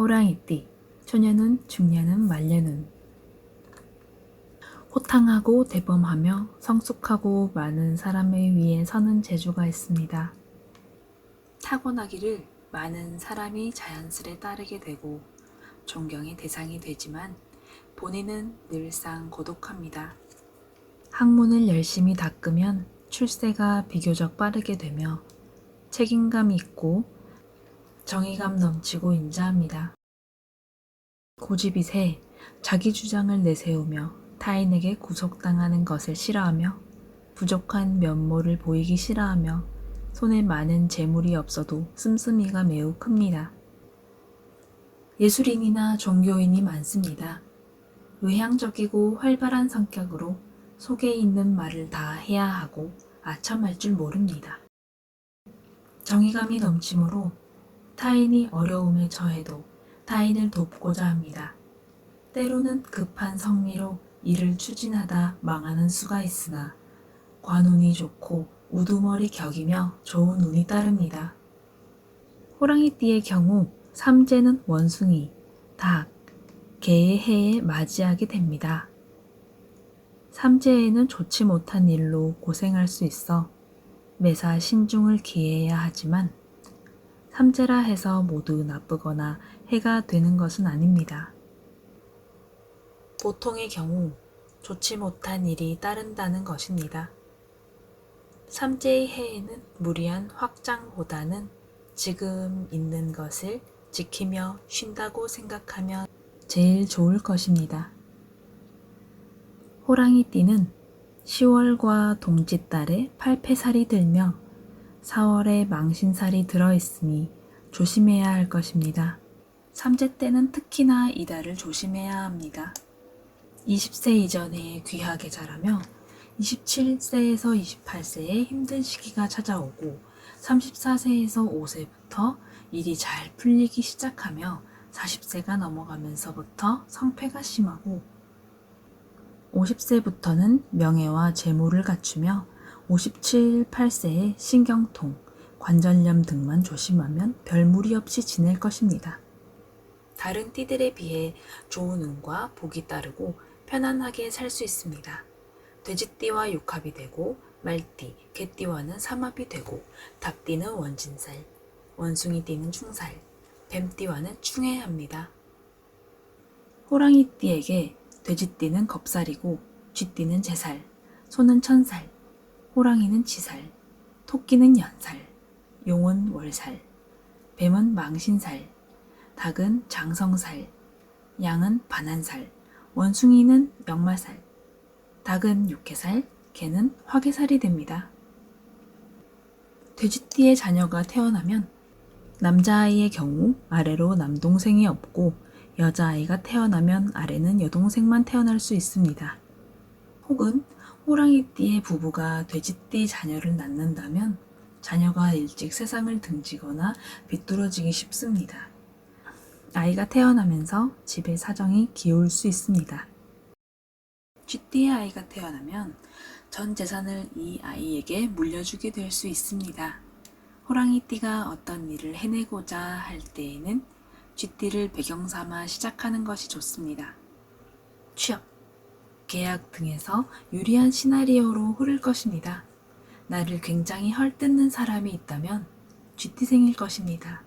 호랑이띠, 초년운, 중년운, 말년운. 호탕하고 대범하며 성숙하고 많은 사람을 위해 서는 재주가 있습니다. 타고나기를 많은 사람이 자연스레 따르게 되고 존경의 대상이 되지만 본인은 늘상 고독합니다. 학문을 열심히 닦으면 출세가 비교적 빠르게 되며 책임감이 있고 정의감 넘치고 인자합니다. 고집이 세 자기 주장을 내세우며 타인에게 구속당하는 것을 싫어하며 부족한 면모를 보이기 싫어하며 손에 많은 재물이 없어도 씀씀이가 매우 큽니다. 예술인이나 종교인이 많습니다. 외향적이고 활발한 성격으로 속에 있는 말을 다 해야 하고 아첨할 줄 모릅니다. 정의감이 넘치므로 타인이 어려움에 처해도 타인을 돕고자 합니다. 때로는 급한 성미로 일을 추진하다 망하는 수가 있으나 관운이 좋고 우두머리 격이며 좋은 운이 따릅니다. 호랑이띠의 경우 삼재는 원숭이, 닭, 개의 해에 맞이하게 됩니다. 삼재에는 좋지 못한 일로 고생할 수 있어 매사 신중을 기해야 하지만 삼재라 해서 모두 나쁘거나 해가 되는 것은 아닙니다. 보통의 경우 좋지 못한 일이 따른다는 것입니다. 삼재의 해에는 무리한 확장보다는 지금 있는 것을 지키며 쉰다고 생각하면 제일 좋을 것입니다. 호랑이띠는 10월과 동짓달에 팔패살이 들며 4월에 망신살이 들어있으니 조심해야 할 것입니다. 삼재 때는 특히나 이달을 조심해야 합니다. 20세 이전에 귀하게 자라며 27세에서 28세에 힘든 시기가 찾아오고 34세에서 5세부터 일이 잘 풀리기 시작하며 40세가 넘어가면서부터 성패가 심하고 50세부터는 명예와 재물을 갖추며 57, 8세에 신경통, 관절염 등만 조심하면 별 무리 없이 지낼 것입니다. 다른 띠들에 비해 좋은 운과 복이 따르고 편안하게 살 수 있습니다. 돼지띠와 육합이 되고 말띠, 개띠와는 삼합이 되고 닭띠는 원진살, 원숭이띠는 충살, 뱀띠와는 충해합니다. 호랑이띠에게 돼지띠는 겁살이고 쥐띠는 제살, 소는 천살, 호랑이는 지살, 토끼는 연살, 용은 월살, 뱀은 망신살, 닭은 장성살, 양은 반한살, 원숭이는 역마살, 닭은 육해살, 개는 화개살이 됩니다. 돼지띠의 자녀가 태어나면 남자아이의 경우 아래로 남동생이 없고 여자아이가 태어나면 아래는 여동생만 태어날 수 있습니다. 혹은 호랑이띠의 부부가 돼지띠 자녀를 낳는다면 자녀가 일찍 세상을 등지거나 비뚤어지기 쉽습니다. 아이가 태어나면서 집의 사정이 기울 수 있습니다. 쥐띠의 아이가 태어나면 전 재산을 이 아이에게 물려주게 될 수 있습니다. 호랑이띠가 어떤 일을 해내고자 할 때에는 쥐띠를 배경 삼아 시작하는 것이 좋습니다. 취업, 계약 등에서 유리한 시나리오로 흐를 것입니다. 나를 굉장히 헐뜯는 사람이 있다면 쥐띠생일 것입니다.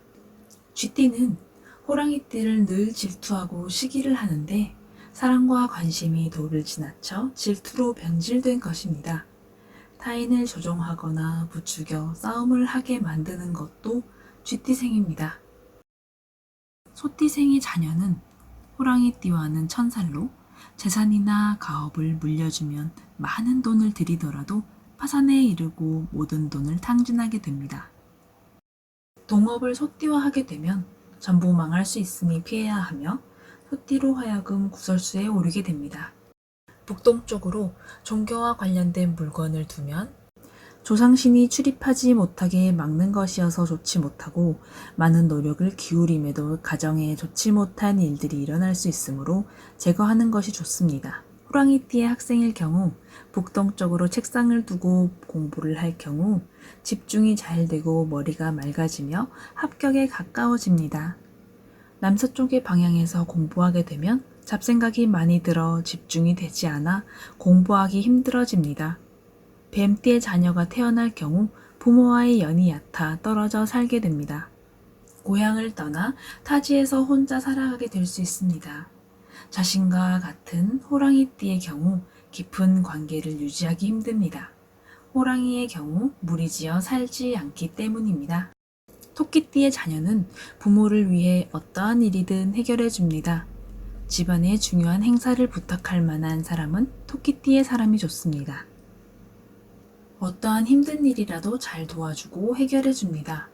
쥐띠는 호랑이띠를 늘 질투하고 시기를 하는데 사랑과 관심이 도를 지나쳐 질투로 변질된 것입니다. 타인을 조종하거나 부추겨 싸움을 하게 만드는 것도 쥐띠생입니다. 소띠생의 자녀는 호랑이띠와는 천살로 재산이나 가업을 물려주면 많은 돈을 들이더라도 파산에 이르고 모든 돈을 탕진하게 됩니다. 동업을 소띠와 하게 되면 전부 망할 수 있으니 피해야 하며 소띠로 하여금 구설수에 오르게 됩니다. 북동쪽으로 종교와 관련된 물건을 두면 조상신이 출입하지 못하게 막는 것이어서 좋지 못하고 많은 노력을 기울임에도 가정에 좋지 못한 일들이 일어날 수 있으므로 제거하는 것이 좋습니다. 호랑이띠의 학생일 경우 북동쪽으로 책상을 두고 공부를 할 경우 집중이 잘 되고 머리가 맑아지며 합격에 가까워집니다. 남서쪽의 방향에서 공부하게 되면 잡생각이 많이 들어 집중이 되지 않아 공부하기 힘들어집니다. 뱀띠의 자녀가 태어날 경우 부모와의 연이 얕아 떨어져 살게 됩니다. 고향을 떠나 타지에서 혼자 살아가게 될 수 있습니다. 자신과 같은 호랑이띠의 경우 깊은 관계를 유지하기 힘듭니다. 호랑이의 경우 무리지어 살지 않기 때문입니다. 토끼띠의 자녀는 부모를 위해 어떠한 일이든 해결해 줍니다. 집안의 중요한 행사를 부탁할 만한 사람은 토끼띠의 사람이 좋습니다. 어떠한 힘든 일이라도 잘 도와주고 해결해 줍니다.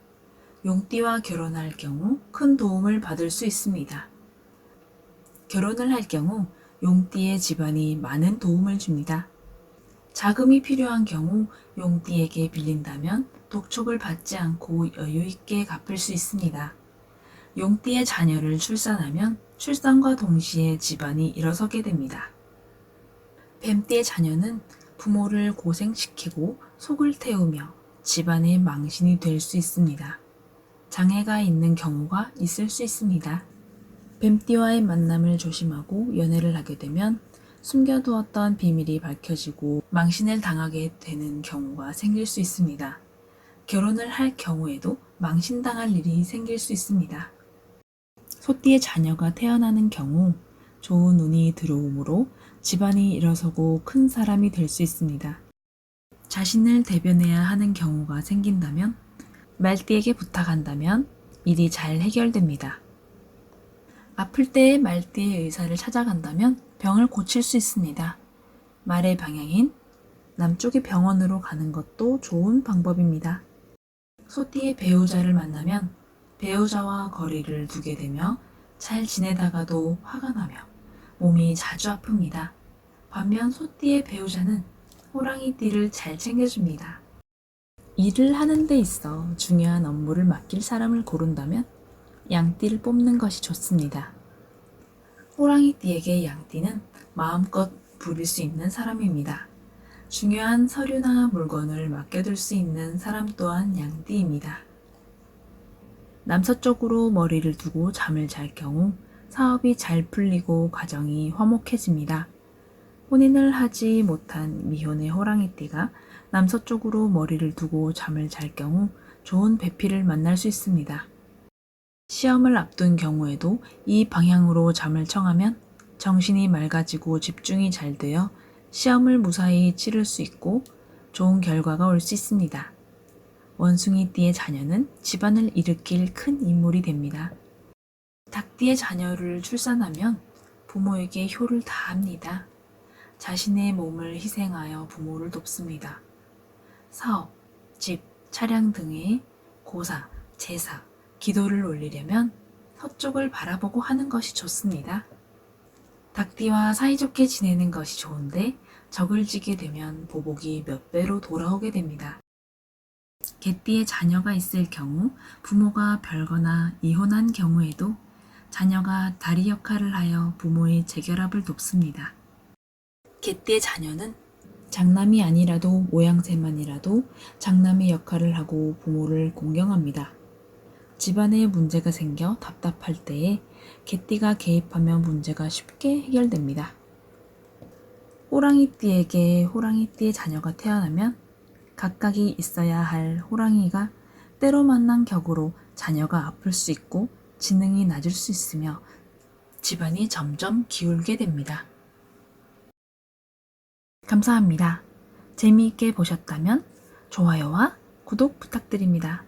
용띠와 결혼할 경우 큰 도움을 받을 수 있습니다. 결혼을 할 경우 용띠의 집안이 많은 도움을 줍니다. 자금이 필요한 경우 용띠에게 빌린다면 독촉을 받지 않고 여유 있게 갚을 수 있습니다. 용띠의 자녀를 출산하면 출산과 동시에 집안이 일어서게 됩니다. 뱀띠의 자녀는 부모를 고생시키고 속을 태우며 집안의 망신이 될 수 있습니다. 장애가 있는 경우가 있을 수 있습니다. 뱀띠와의 만남을 조심하고 연애를 하게 되면 숨겨두었던 비밀이 밝혀지고 망신을 당하게 되는 경우가 생길 수 있습니다. 결혼을 할 경우에도 망신당할 일이 생길 수 있습니다. 소띠의 자녀가 태어나는 경우 좋은 운이 들어오므로 집안이 일어서고 큰 사람이 될 수 있습니다. 자신을 대변해야 하는 경우가 생긴다면 말띠에게 부탁한다면 일이 잘 해결됩니다. 아플 때에 말띠의 의사를 찾아간다면 병을 고칠 수 있습니다. 말의 방향인 남쪽의 병원으로 가는 것도 좋은 방법입니다. 소띠의 배우자를 만나면 배우자와 거리를 두게 되며 잘 지내다가도 화가 나며 몸이 자주 아픕니다. 반면 소띠의 배우자는 호랑이띠를 잘 챙겨줍니다. 일을 하는 데 있어 중요한 업무를 맡길 사람을 고른다면 양띠를 뽑는 것이 좋습니다. 호랑이띠에게 양띠는 마음껏 부릴 수 있는 사람입니다. 중요한 서류나 물건을 맡겨둘 수 있는 사람 또한 양띠입니다. 남서쪽으로 머리를 두고 잠을 잘 경우 사업이 잘 풀리고 가정이 화목해집니다. 혼인을 하지 못한 미혼의 호랑이띠가 남서쪽으로 머리를 두고 잠을 잘 경우 좋은 배필을 만날 수 있습니다. 시험을 앞둔 경우에도 이 방향으로 잠을 청하면 정신이 맑아지고 집중이 잘 되어 시험을 무사히 치를 수 있고 좋은 결과가 올 수 있습니다. 원숭이띠의 자녀는 집안을 일으킬 큰 인물이 됩니다. 닭띠의 자녀를 출산하면 부모에게 효를 다합니다. 자신의 몸을 희생하여 부모를 돕습니다. 사업, 집, 차량 등의 고사, 제사, 기도를 올리려면 서쪽을 바라보고 하는 것이 좋습니다. 닭띠와 사이좋게 지내는 것이 좋은데 적을 지게 되면 보복이 몇 배로 돌아오게 됩니다. 개띠의 자녀가 있을 경우 부모가 별거나 이혼한 경우에도 자녀가 다리 역할을 하여 부모의 재결합을 돕습니다. 개띠의 자녀는 장남이 아니라도 모양새만이라도 장남의 역할을 하고 부모를 공경합니다. 집안에 문제가 생겨 답답할 때에 개띠가 개입하면 문제가 쉽게 해결됩니다. 호랑이띠에게 호랑이띠의 자녀가 태어나면 각각이 있어야 할 호랑이가 때로 만난 격으로 자녀가 아플 수 있고 지능이 낮을 수 있으며 집안이 점점 기울게 됩니다. 감사합니다. 재미있게 보셨다면 좋아요와 구독 부탁드립니다.